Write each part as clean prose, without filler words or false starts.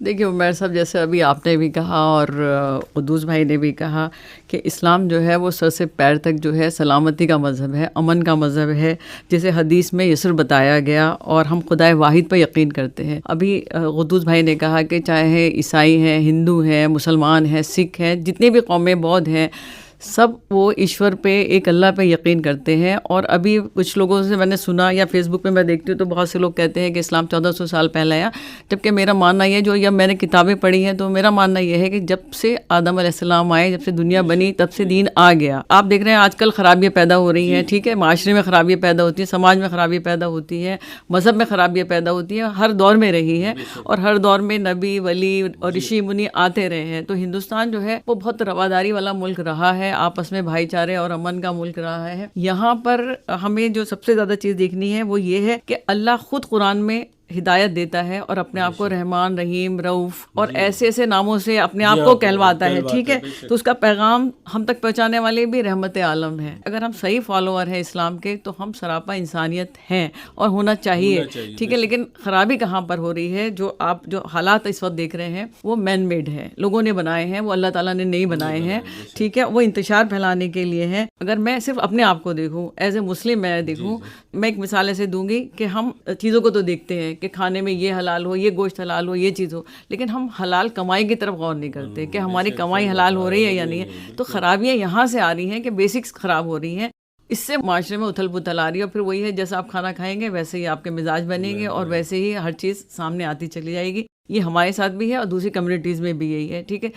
دیکھیے عمیر صاحب، جیسے ابھی آپ نے بھی کہا اور قدوس بھائی نے بھی کہا کہ اسلام جو ہے وہ سر سے پیر تک جو ہے سلامتی کا مذہب ہے، امن کا مذہب ہے، جسے حدیث میں یسر بتایا گیا، اور ہم خدائے واحد پر یقین کرتے ہیں۔ ابھی قدوس بھائی نے کہا کہ چاہے عیسائی ہیں، ہندو ہیں، مسلمان ہیں، سکھ ہیں، جتنی بھی قومیں بودھ ہیں، سب وہ ایشور پہ، ایک اللہ پہ یقین کرتے ہیں۔ اور ابھی کچھ لوگوں سے میں نے سنا، یا فیس بک پہ میں دیکھتی ہوں تو بہت سے لوگ کہتے ہیں کہ اسلام 1400 سال پہلے آیا، جبکہ میرا ماننا یہ جو یا میں نے کتابیں پڑھی ہیں تو میرا ماننا یہ ہے کہ جب سے آدم علیہ السلام آئے، جب سے دنیا بنی، تب سے دین آ گیا۔ آپ دیکھ رہے ہیں آج کل خرابیاں پیدا ہو رہی ہیں، ٹھیک ہے، معاشرے میں خرابیاں پیدا ہوتی ہیں، سماج میں خرابیاں پیدا ہوتی ہیں، مذہب میں خرابیاں پیدا ہوتی ہیں، ہر دور میں رہی ہے، اور ہر دور میں نبی، ولی اور رشی منی آتے رہے ہیں۔ تو ہندوستان جو ہے وہ بہت رواداری والا ملک رہا ہے، آپس میں بھائی چارے اور امن کا ملک رہا ہے۔ یہاں پر ہمیں جو سب سے زیادہ چیز دیکھنی ہے وہ یہ ہے کہ اللہ خود قرآن میں ہدایت دیتا ہے اور اپنے آپ کو رحمان، رحیم، رؤوف اور ایسے ایسے ناموں سے اپنے آپ کو کہلواتا ہے، ٹھیک ہے۔ تو اس کا پیغام ہم تک پہنچانے والے بھی رحمت عالم ہے۔ اگر ہم صحیح فالوور ہیں اسلام کے تو ہم سراپا انسانیت ہیں اور ہونا چاہیے، ٹھیک ہے۔ لیکن خرابی کہاں پر ہو رہی ہے؟ جو حالات اس وقت دیکھ رہے ہیں وہ مین میڈ ہے، لوگوں نے بنائے ہیں، وہ اللہ تعالیٰ نے نہیں بنائے ہیں، ٹھیک ہے، وہ انتشار پھیلانے کے لیے ہیں۔ اگر میں صرف اپنے آپ کو دیکھوں، ایز اے مسلم میں دیکھوں، میں ایک مثال ایسے دوں گی کہ ہم چیزوں کو تو دیکھتے ہیں کہ کھانے میں یہ حلال ہو، یہ گوشت حلال ہو، یہ چیز ہو، لیکن ہم حلال کمائی کی طرف غور نہیں کرتے کہ ہماری کمائی حلال ہو رہی ہے یا نہیں ہے۔ تو خرابیاں یہاں سے آ رہی ہیں کہ بیسکس خراب ہو رہی ہیں، اس سے معاشرے میں اتھل پتھل آ رہی ہے، اور پھر وہی ہے جیسا آپ کھانا کھائیں گے ویسے ہی آپ کے مزاج بنیں گے اور ویسے ہی ہر چیز سامنے آتی چلی جائے گی۔ یہ ہمارے ساتھ بھی ہے اور دوسری کمیونٹیز میں بھی یہی ہے، ٹھیک ہے۔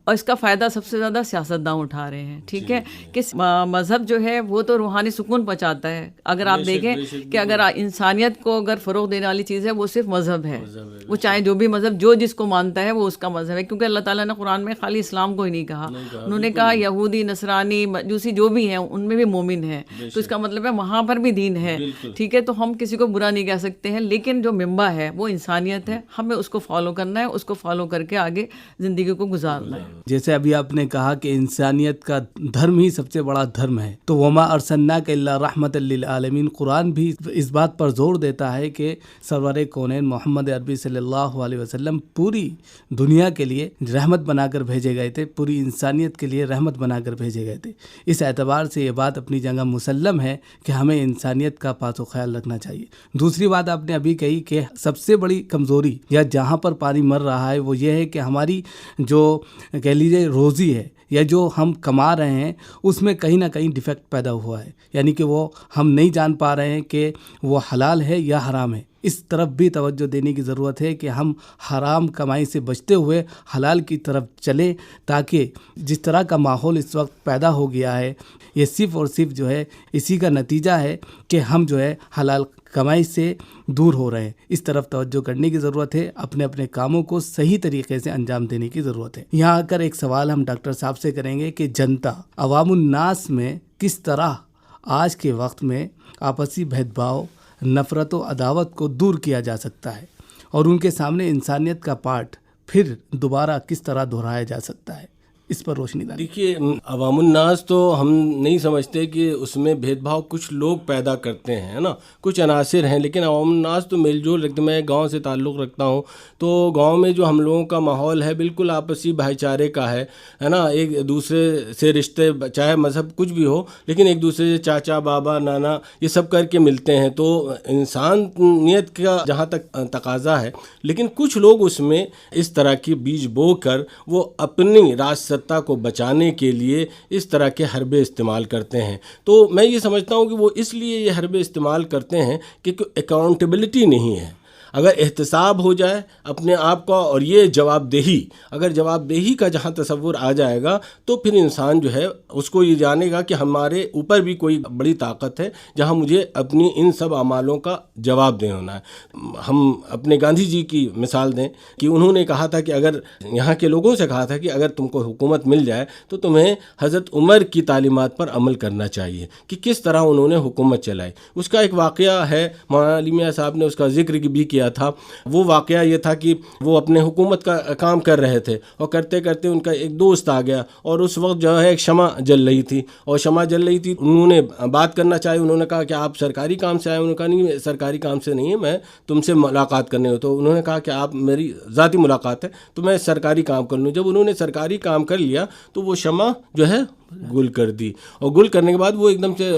اور اس کا فائدہ سب سے زیادہ سیاستداں اٹھا رہے ہیں، ٹھیک ہے، کہ مذہب جو ہے وہ تو روحانی سکون پہنچاتا ہے۔ اگر آپ دیکھیں کہ اگر انسانیت کو اگر فروغ دینے والی چیز ہے وہ صرف مذہب ہے، وہ چاہے جو بھی مذہب جو جس کو مانتا ہے وہ اس کا مذہب ہے، کیونکہ اللہ تعالیٰ نے قرآن میں خالی اسلام کو ہی نہیں کہا، انہوں نے کہا یہودی، نصرانی، مجوسی جو بھی ہیں ان میں بھی مومن ہیں، تو اس کا مطلب ہے وہاں پر بھی دین ہے، ٹھیک ہے۔ تو ہم کسی کو برا نہیں کہہ سکتے ہیں، لیکن جو منبع ہے وہ انسانیت ہے، ہمیں اس کو فالو کرنا ہے، اس کو فالو کر کے آگے زندگی کو گزارنا ہے۔ جیسے ابھی آپ نے کہا کہ انسانیت کا دھرم ہی سب سے بڑا دھرم ہے، تو وما ارسلناک الا رحمۃ للعالمین، قرآن بھی اس بات پر زور دیتا ہے کہ سرور کونین محمد عربی صلی اللہ علیہ وسلم پوری دنیا کے لیے رحمت بنا کر بھیجے گئے تھے، پوری انسانیت کے لیے رحمت بنا کر بھیجے گئے تھے۔ اس اعتبار سے یہ بات اپنی جگہ مسلم ہے کہ ہمیں انسانیت کا پاس و خیال رکھنا چاہیے۔ دوسری بات آپ نے ابھی کہی کہ سب سے بڑی کمزوری یا جہاں پر پانی مر رہا ہے وہ یہ ہے کہ ہماری جو کہہ لیجیے روزی ہے یا جو ہم کما رہے ہیں اس میں کہیں نہ کہیں ڈیفیکٹ پیدا ہوا ہے، یعنی کہ وہ ہم نہیں جان پا رہے ہیں کہ وہ حلال ہے یا حرام ہے۔ اس طرف بھی توجہ دینے کی ضرورت ہے کہ ہم حرام کمائی سے بچتے ہوئے حلال کی طرف چلیں، تاکہ جس طرح کا ماحول اس وقت پیدا ہو گیا ہے یہ صرف اور صرف جو ہے اسی کا نتیجہ ہے کہ ہم جو ہے حلال کمائی سے دور ہو رہے ہیں۔ اس طرف توجہ کرنے کی ضرورت ہے، اپنے اپنے کاموں کو صحیح طریقے سے انجام دینے کی ضرورت ہے۔ یہاں آ کر ایک سوال ہم ڈاکٹر صاحب سے کریں گے کہ جنتا، عوام الناس میں کس طرح آج کے وقت میں آپسی بھید بھاؤ، نفرت و عداوت کو دور کیا جا سکتا ہے، اور ان کے سامنے انسانیت کا پارٹ پھر دوبارہ کس طرح دہرایا جا سکتا ہے، اس پر روشنی ڈالیں۔ دیکھیے عوام الناس تو ہم نہیں سمجھتے کہ اس میں بھید بھاؤ کچھ لوگ پیدا کرتے ہیں، ہے نا، کچھ عناصر ہیں، لیکن عوام الناس تو میل جول رکھتے۔ میں گاؤں سے تعلق رکھتا ہوں، تو گاؤں میں جو ہم لوگوں کا ماحول ہے بالکل آپسی بھائی چارے کا ہے نا، ایک دوسرے سے رشتے چاہے مذہب کچھ بھی ہو لیکن ایک دوسرے سے چاچا، بابا، نانا یہ سب کر کے ملتے ہیں، تو انسانیت کا جہاں تک تقاضا ہے۔ لیکن کچھ لوگ اس میں اس طرح کی بیج بو کر وہ اپنی راج ستا کو بچانے کے لیے اس طرح کے حربے استعمال کرتے ہیں۔ تو میں یہ سمجھتا ہوں کہ وہ اس لیے یہ حربے استعمال کرتے ہیں کہ اکاؤنٹیبلٹی نہیں ہے۔ اگر احتساب ہو جائے اپنے آپ کا اور یہ جواب دہی، اگر جواب دہی کا جہاں تصور آ جائے گا تو پھر انسان جو ہے اس کو یہ جانے گا کہ ہمارے اوپر بھی کوئی بڑی طاقت ہے جہاں مجھے اپنی ان سب اعمالوں کا جواب دینا ہے۔ ہم اپنے گاندھی جی کی مثال دیں کہ انہوں نے کہا تھا کہ اگر یہاں کے لوگوں سے کہا تھا کہ اگر تم کو حکومت مل جائے تو تمہیں حضرت عمر کی تعلیمات پر عمل کرنا چاہیے، کہ کس طرح انہوں نے حکومت چلائی۔ اس کا ایک واقعہ ہے، مولانا علی میاں صاحب نے اس کا ذکر بھی کیا کیا تھا وہ واقعہ یہ تھا کہ وہ اپنے حکومت کا کام کر رہے تھے اور کرتے کرتے ان کا ایک دوست آ گیا اور اس وقت جو ہے ایک شمع جل رہی تھی اور شمع جل رہی تھی. انہوں نے بات کرنا چاہی, انہوں نے کہا کہ آپ سرکاری کام سے آئے؟ انہوں نے کہا نہیں سرکاری کام سے نہیں ہے, میں تم سے ملاقات کرنے ہو. تو انہوں نے کہا کہ آپ میری ذاتی ملاقات ہے تو میں سرکاری کام کر لوں. جب انہوں نے سرکاری کام کر لیا تو وہ شمع جو ہے گل کر دی اور گل کرنے کے بعد وہ ایک دم سے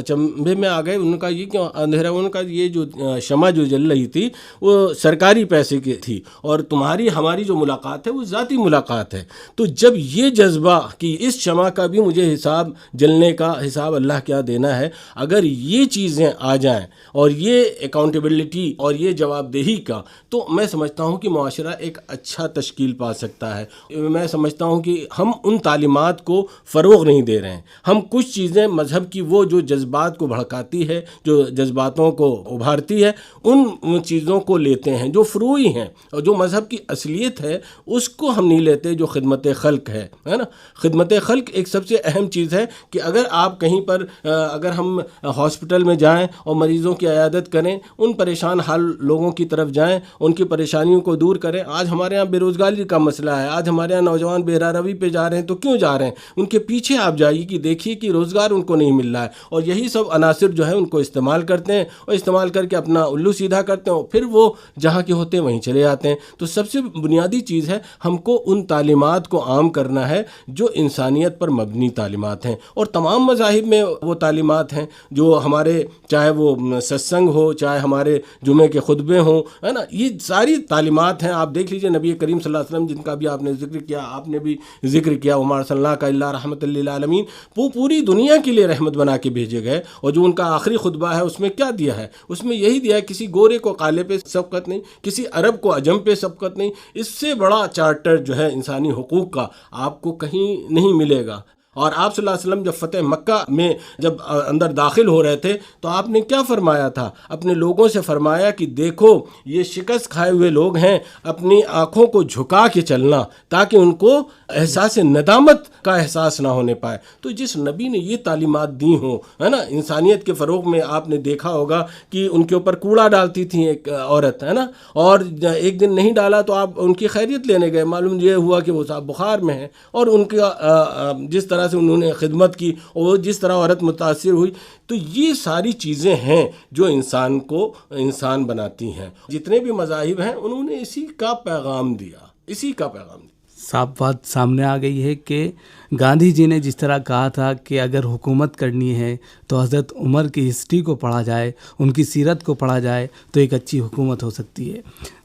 چنبے میں آ گئے. انہوں نے کہا یہ کیوں اندھیرا؟ انہوں نے کہا یہ جو شمع جو جل رہی تھی وہ سرکاری پیسے کی تھی اور تمہاری ہماری جو ملاقات ہے وہ ذاتی ملاقات ہے. تو جب یہ جذبہ کہ اس شمع کا بھی مجھے حساب جلنے کا حساب اللہ کیا دینا ہے, اگر یہ چیزیں آ جائیں اور یہ اکاؤنٹیبلٹی اور یہ جواب دہی کا, تو میں سمجھتا ہوں کہ معاشرہ ایک اچھا تشکیل پا سکتا ہے. میں سمجھتا ہوں کہ ہم ان تعلیمات کو فروغ نہیں دے رہے ہیں. ہم کچھ چیزیں مذہب کی وہ جو جذبات کو بھڑکاتی ہے, جو جذباتوں کو ابھارتی ہے, ان چیزوں کو لیتے ہیں جو فروعی ہیں, اور جو مذہب کی اصلیت ہے اس کو ہم نہیں لیتے, جو خدمت خلق ہے نا. خدمت خلق ایک سب سے اہم چیز ہے کہ اگر آپ کہیں پر اگر ہم ہاسپٹل میں جائیں اور مریضوں کی عیادت کریں, ان پریشان حال لوگوں کی طرف جائیں, ان کی پریشانیوں کو دور کریں. آج ہمارے یہاں بے روزگاری کا مسئلہ ہے, آج ہمارے یہاں نوجوان بے راہ روی پہ جا رہے ہیں, تو کیوں جا رہے ہیں؟ ان کے پیچھے آپ جائیے کہ دیکھیے کہ روزگار ان کو نہیں مل رہا ہے, اور یہی سب عناصر جو ہے ان کو استعمال کرتے ہیں اور استعمال کر کے اپنا الو سیدھا کرتے ہیں, پھر وہ جہاں کے ہوتے ہیں وہیں چلے جاتے ہیں. تو سب سے بنیادی چیز ہے ہم کو ان تعلیمات کو عام کرنا ہے جو انسانیت پر مبنی تعلیمات ہیں, اور تمام مذاہب میں وہ تعلیمات ہیں جو ہمارے, چاہے وہ ستسنگ ہو, چاہے ہمارے جمعے کے خطبے ہوں, ہے نا, یہ ساری تعلیمات ہیں. آپ دیکھ لیجئے نبی کریم صلی اللہ علیہ وسلم جن کا بھی آپ نے ذکر کیا, آپ نے بھی ذکر کیا, وما ارسلناک الا رحمۃ للعالمین, وہ پوری دنیا کے لیے رحمت بنا کے بھیجے گئے. اور جو ان کا آخری خطبہ ہے اس میں کیا دیا ہے؟ اس میں یہی دیا ہے کسی گورے کو کالے پہ سبقت نہیں, کسی عرب کو عجم پہ سبقت نہیں. اس سے بڑا چارٹر جو ہے انسانی حقوق کا آپ کو کہیں نہیں ملے گا. اور آپ صلی اللہ علیہ وسلم جب فتح مکہ میں جب اندر داخل ہو رہے تھے تو آپ نے کیا فرمایا تھا؟ اپنے لوگوں سے فرمایا کہ دیکھو یہ شکست کھائے ہوئے لوگ ہیں, اپنی آنکھوں کو جھکا کے چلنا تاکہ ان کو احساس ندامت کا احساس نہ ہونے پائے. تو جس نبی نے یہ تعلیمات دی ہوں, ہے نا, انسانیت کے فروغ میں آپ نے دیکھا ہوگا کہ ان کے اوپر کوڑا ڈالتی تھی ایک عورت, ہے نا, اور ایک دن نہیں ڈالا تو آپ ان کی خیریت لینے گئے, معلوم یہ ہوا کہ وہ صاحب بخار میں ہیں, اور ان کا جس طرح سے انہوں نے خدمت کی اور جس طرح عورت متاثر ہوئی. تو یہ ساری چیزیں ہیں جو انسان کو انسان بناتی ہیں. جتنے بھی مذاہب ہیں انہوں نے اسی کا پیغام دیا, اسی کا پیغام دیا. صاف بات سامنے آ گئی ہے کہ گاندھی جی نے جس طرح کہا تھا کہ اگر حکومت کرنی ہے تو حضرت عمر کی ہسٹری کو پڑھا جائے, ان کی سیرت کو پڑھا جائے تو ایک اچھی حکومت ہو سکتی ہے.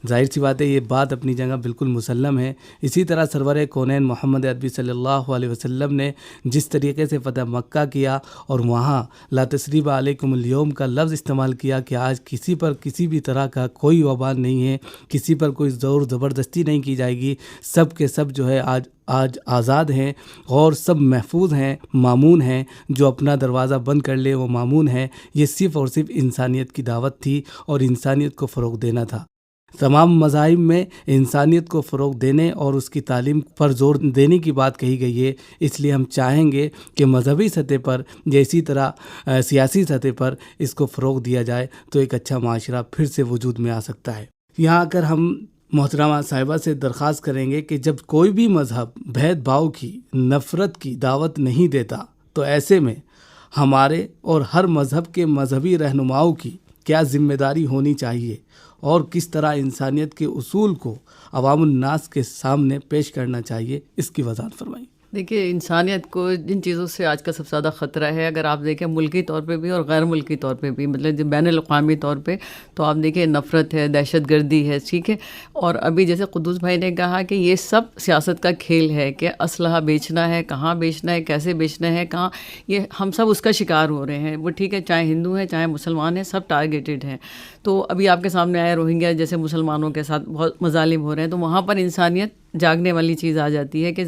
ظاہر سی بات ہے, یہ بات اپنی جگہ بالکل مسلم ہے. اسی طرح سرور کونین محمد عربی صلی اللہ علیہ وسلم نے جس طریقے سے فتح مکہ کیا اور وہاں لا تثریب علیکم اليوم کا لفظ استعمال کیا کہ آج کسی پر کسی بھی طرح کا کوئی وبال نہیں ہے, کسی پر کوئی زور زبردستی نہیں کی جائے گی, سب کے سب جو ہے آج آزاد ہیں اور سب محفوظ ہیں, مامون ہیں, جو اپنا دروازہ بند کر لے وہ مامون ہے. یہ صرف اور صرف انسانیت کی دعوت تھی اور انسانیت کو فروغ دینا تھا. تمام مذاہب میں انسانیت کو فروغ دینے اور اس کی تعلیم پر زور دینے کی بات کہی گئی ہے. اس لیے ہم چاہیں گے کہ مذہبی سطح پر یا اسی طرح سیاسی سطح پر اس کو فروغ دیا جائے تو ایک اچھا معاشرہ پھر سے وجود میں آ سکتا ہے. یہاں اگر ہم محترمہ صاحبہ سے درخواست کریں گے کہ جب کوئی بھی مذہب بھید بھاؤ کی, نفرت کی دعوت نہیں دیتا تو ایسے میں ہمارے اور ہر مذہب کے مذہبی رہنماؤں کی کیا ذمہ داری ہونی چاہیے اور کس طرح انسانیت کے اصول کو عوام الناس کے سامنے پیش کرنا چاہیے, اس کی وضاحت فرمائیں. دیکھیے, انسانیت کو جن چیزوں سے آج کا سب سے زیادہ خطرہ ہے, اگر آپ دیکھیں ملکی طور پہ بھی اور غیر ملکی طور پہ بھی, مطلب بین الاقوامی طور پہ, تو آپ دیکھیں نفرت ہے, دہشت گردی ہے, ٹھیک ہے. اور ابھی جیسے قدوس بھائی نے کہا کہ یہ سب سیاست کا کھیل ہے کہ اسلحہ بیچنا ہے, کہاں بیچنا ہے, کیسے بیچنا ہے, کہاں, یہ ہم سب اس کا شکار ہو رہے ہیں. وہ ٹھیک ہے, چاہے ہندو ہیں چاہے مسلمان ہیں, سب ٹارگیٹڈ ہیں. تو ابھی آپ کے سامنے آیا روہنگیا جیسے مسلمانوں کے ساتھ بہت مظالم ہو رہے ہیں, تو وہاں پر انسانیت جاگنے والی چیز آ جاتی ہے کہ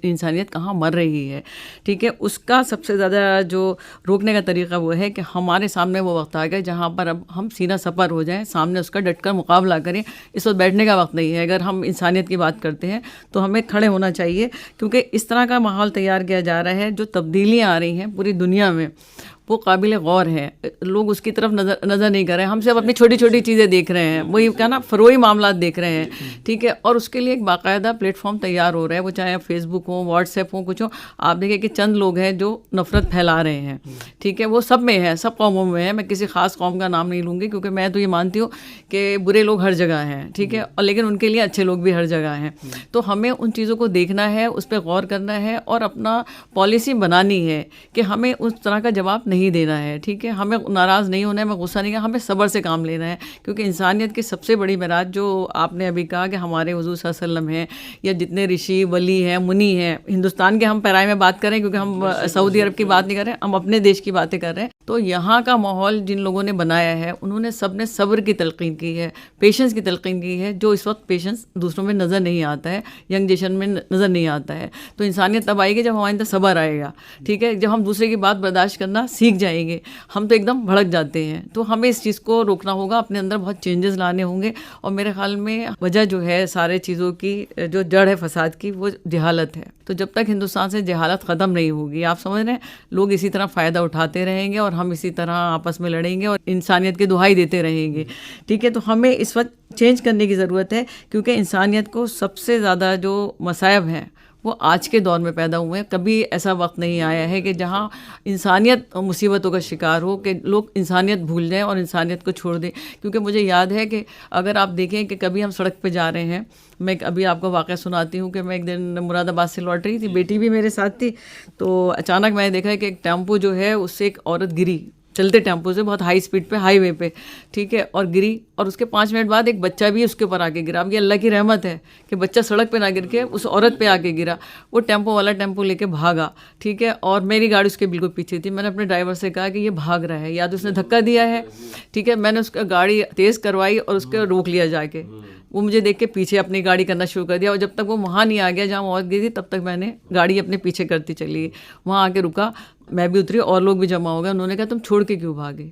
انسانیت کہاں مر رہی ہے. ٹھیک ہے, اس کا سب سے زیادہ جو روکنے کا طریقہ وہ ہے کہ ہمارے سامنے وہ وقت آ گیا جہاں پر اب ہم سینہ سپر ہو جائیں, سامنے اس کا ڈٹ کر مقابلہ کریں. اس وقت بیٹھنے کا وقت نہیں ہے. اگر ہم انسانیت کی بات کرتے ہیں تو ہمیں کھڑے ہونا چاہیے, کیونکہ اس طرح کا ماحول تیار کیا جا رہا ہے, جو تبدیلیاں آ رہی ہیں پوری دنیا میں, وہ قابل غور ہے. لوگ اس کی طرف نظر نہیں کر رہے ہیں. ہم صرف اپنی چھوٹی چھوٹی چیزیں دیکھ رہے ہیں, وہی کیا نا فروئی معاملات دیکھ رہے ہیں, ٹھیک ہے. اور اس کے لیے ایک باقاعدہ پلیٹ فارم تیار ہو رہا ہے, وہ چاہے فیس بک ہو, واٹس ایپ ہو, کچھ ہو. آپ دیکھیں کہ چند لوگ ہیں جو نفرت پھیلا رہے ہیں, ٹھیک ہے. وہ سب میں ہے, سب قوموں میں ہے. میں کسی خاص قوم کا نام نہیں لوں گی, کیونکہ میں تو یہ مانتی ہوں کہ برے لوگ ہر جگہ ہیں, ٹھیک ہے, اور لیکن ان کے لیے اچھے لوگ بھی ہر جگہ ہیں. تو ہمیں ان چیزوں کو دیکھنا ہے, اس پہ غور کرنا ہے, اور اپنا پالیسی بنانی ہے کہ ہمیں اس طرح کا جواب نہیں دینا ہے, ٹھیک ہے. ہمیں ناراض نہیں ہونا ہے, ہمیں غصہ نہیں کرنا, ہمیں صبر سے کام لینا ہے. کیونکہ انسانیت کی سب سے بڑی معراج جو آپ نے ابھی کہا کہ ہمارے حضور صلی اللہ علیہ وسلم ہیں, یا جتنے رشی ولی ہیں, منی ہیں, ہندوستان کے ہم پیرائے میں بات کریں, کیونکہ ہم سعودی عرب کی بات نہیں کر رہے ہیں, ہم اپنے دیش کی باتیں کر رہے ہیں. تو یہاں کا ماحول جن لوگوں نے بنایا ہے, انہوں نے سب نے صبر کی تلقین کی ہے, پیشنس کی تلقین کی ہے, جو اس وقت پیشنس دوسروں میں نظر نہیں آتا ہے, ینگ جنریشن میں نظر نہیں آتا ہے. تو انسانیت تب آئے گی جب ہمارے اندر صبر آئے گا, ٹھیک ہے. جب ہم دوسرے کی بات برداشت کرنا سیکھ جائیں گے. ہم تو ایک دم بھڑک جاتے ہیں, تو ہمیں اس چیز کو روکنا ہوگا, اپنے اندر بہت چینجز لانے ہوں گے. اور میرے خیال میں وجہ جو ہے سارے چیزوں کی, جو جڑ ہے فساد کی, وہ جہالت ہے. تو جب تک ہندوستان سے جہالت ختم نہیں ہوگی, آپ سمجھ رہے ہیں, لوگ اسی طرح فائدہ اٹھاتے رہیں گے, اور ہم اسی طرح آپس میں لڑیں گے اور انسانیت کی دہائی دیتے رہیں گے, ٹھیک ہے. تو ہمیں اس وقت چینج کرنے کی ضرورت ہے, کیونکہ انسانیت کو سب سے زیادہ جو مصائب ہیں وہ آج کے دور میں پیدا ہوئے ہیں. کبھی ایسا وقت نہیں آیا ہے کہ جہاں انسانیت مصیبتوں کا شکار ہو, کہ لوگ انسانیت بھول جائیں اور انسانیت کو چھوڑ دیں. کیونکہ مجھے یاد ہے کہ اگر آپ دیکھیں کہ کبھی ہم سڑک پہ جا رہے ہیں, میں ابھی آپ کو واقعہ سناتی ہوں کہ میں ایک دن مراد آباد سے لوٹ رہی تھی, بیٹی بھی میرے ساتھ تھی. تو اچانک میں نے دیکھا کہ ایک ٹیمپو جو ہے اس سے ایک عورت گری, چلتے ٹیمپو سے بہت ہائی اسپیڈ پہ, ہائی وے پہ, ٹھیک ہے, اور گری. اور اس کے 5 منٹ بعد ایک بچہ بھی اس کے اوپر آ کے گرا. اب یہ اللہ کی رحمت ہے کہ بچہ سڑک پہ نہ گر کے اس عورت پہ آ کے گرا. وہ ٹیمپو والا ٹیمپو لے کے بھاگا, ٹھیک ہے, اور میری گاڑی اس کے بالکل پیچھے تھی. میں نے اپنے ڈرائیور سے کہا کہ یہ بھاگ رہا ہے, یا تو اس نے دھکا دیا ہے, ٹھیک ہے. میں نے اس کا گاڑی تیز کروائی اور اس کو روک لیا جا کے. وہ مجھے دیکھ کے پیچھے اپنی گاڑی کرنا شروع کر دیا, اور جب تک وہ وہاں نہیں آ گیا جہاں عورت گئی تھی, تب تک میں نے گاڑی اپنے پیچھے کرتی چلی گئی. وہاں آ کے رکا, میں بھی اتری, اور لوگ بھی جمع ہو گئے. انہوں نے کہا تم چھوڑ کے کیوں بھاگے,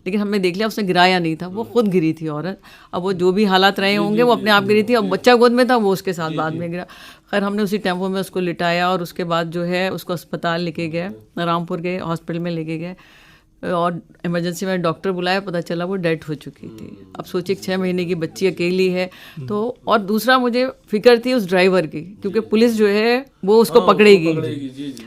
لیکن ہم نے دیکھ لیا اس نے گرایا نہیں تھا, وہ خود گری تھی عورت. اب وہ جو بھی حالات رہے ہوں گے وہ اپنے آپ گری تھی, اور بچہ گود میں تھا, وہ اس کے ساتھ بعد میں گرا. خیر ہم نے اسی ٹیمپو میں اس کو لٹایا, اور اس کے بعد جو ہے اس کو اسپتال لے کے گئے, رامپور کے ہاسپٹل میں لے کے گئے, اور ایمرجنسی میں ڈاکٹر بلایا, پتہ چلا وہ ڈیڈ ہو چکی تھی. اب سوچیے 6 مہینے کی بچی اکیلی ہے. تو اور دوسرا مجھے فکر تھی اس ڈرائیور کی, کیونکہ پولیس جو ہے وہ اس کو پکڑے گی,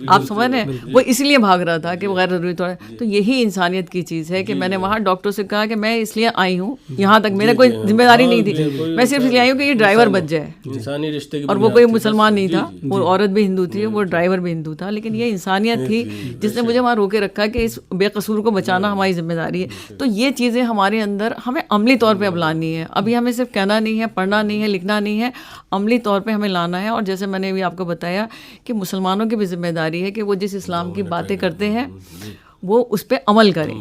آپ سمجھ رہے ہیں, وہ اس لیے بھاگ رہا تھا کہ غیر ضروری طور. تو یہی انسانیت کی چیز ہے کہ میں نے وہاں ڈاکٹر سے کہا کہ میں اس لیے آئی ہوں یہاں تک, میرا کوئی ذمہ داری نہیں تھی, میں صرف اس لیے آئی ہوں کہ یہ ڈرائیور بچ جائے. انسانی رشتے, اور وہ کوئی مسلمان نہیں تھا, وہ عورت بھی ہندو تھی, وہ ڈرائیور بھی ہندو تھا, لیکن یہ انسانیت تھی جس نے مجھے وہاں روکے رکھا کہ اس بے قصور کو بچانا ہماری ذمہ داری ہے. تو یہ چیزیں ہمارے اندر ہمیں عملی طور پہ اب لانی ہے. ابھی ہمیں صرف کہنا نہیں ہے, پڑھنا نہیں ہے, لکھنا نہیں ہے, عملی طور پہ ہمیں لانا ہے. اور جیسے میں نے بھی آپ کو بتایا کہ مسلمانوں کی بھی ذمہ داری ہے کہ وہ جس اسلام کی باتیں کرتے ہیں وہ اس پہ عمل کریں.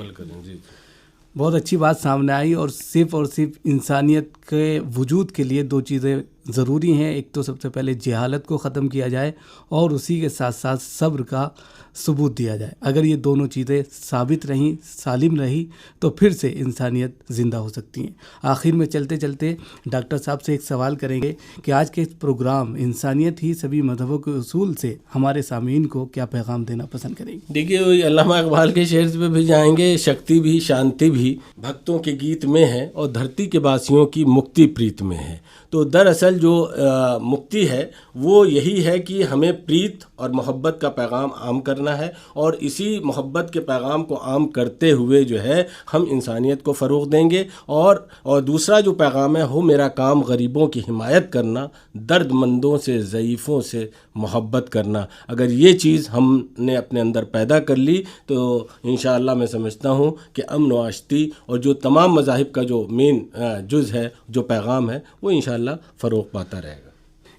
بہت اچھی بات سامنے آئی. اور صرف انسانیت کے وجود کے لیے 2 چیزیں ضروری ہیں. ایک تو سب سے پہلے جہالت کو ختم کیا جائے, اور اسی کے ساتھ ساتھ صبر کا ثبوت دیا جائے. اگر یہ دونوں چیزیں ثابت رہیں, سالم رہی, تو پھر سے انسانیت زندہ ہو سکتی ہیں. آخر میں چلتے چلتے ڈاکٹر صاحب سے ایک سوال کریں گے کہ آج کے اس پروگرام انسانیت ہی سبھی مذہبوں کے اصول سے ہمارے سامعین کو کیا پیغام دینا پسند کریں گے؟ دیکھیے, علامہ اقبال کے شعر پہ بھی جائیں گے, شکتی بھی شانتی بھی بھکتوں کے گیت میں ہے, اور دھرتی کے باسیوں کی مکتی پریت میں ہے. تو دراصل جو مکتی ہے وہ یہی ہے کہ ہمیں پریت اور محبت کا پیغام عام کرنا ہے, اور اسی محبت کے پیغام کو عام کرتے ہوئے جو ہے ہم انسانیت کو فروغ دیں گے. اور دوسرا جو پیغام ہے, ہو میرا کام غریبوں کی حمایت کرنا, درد مندوں سے, ضعیفوں سے محبت کرنا. اگر یہ چیز ہم نے اپنے اندر پیدا کر لی تو انشاءاللہ میں سمجھتا ہوں کہ امن و آشتی اور جو تمام مذاہب کا جو مین جز ہے, جو پیغام ہے, وہ انشاءاللہ فروغ پاتا رہے گا.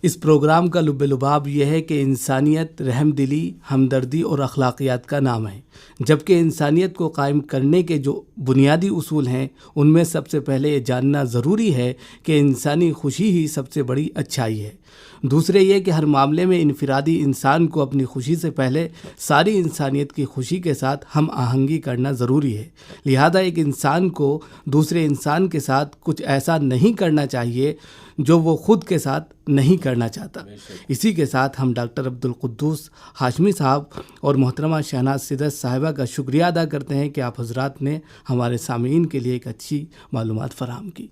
اس پروگرام کا لب لباب یہ ہے کہ انسانیت رحم دلی, ہمدردی اور اخلاقیات کا نام ہے, جبکہ انسانیت کو قائم کرنے کے جو بنیادی اصول ہیں ان میں سب سے پہلے یہ جاننا ضروری ہے کہ انسانی خوشی ہی سب سے بڑی اچھائی ہے. دوسرے یہ کہ ہر معاملے میں انفرادی انسان کو اپنی خوشی سے پہلے ساری انسانیت کی خوشی کے ساتھ ہم آہنگی کرنا ضروری ہے. لہذا ایک انسان کو دوسرے انسان کے ساتھ کچھ ایسا نہیں کرنا چاہیے جو وہ خود کے ساتھ نہیں کرنا چاہتا۔ اسی کے ساتھ ہم ڈاکٹر عبدالقدوس ہاشمی صاحب اور محترمہ شہناز سیدت صاحبہ کا شکریہ ادا کرتے ہیں کہ آپ حضرات نے ہمارے سامعین کے لیے ایک اچھی معلومات فراہم کی۔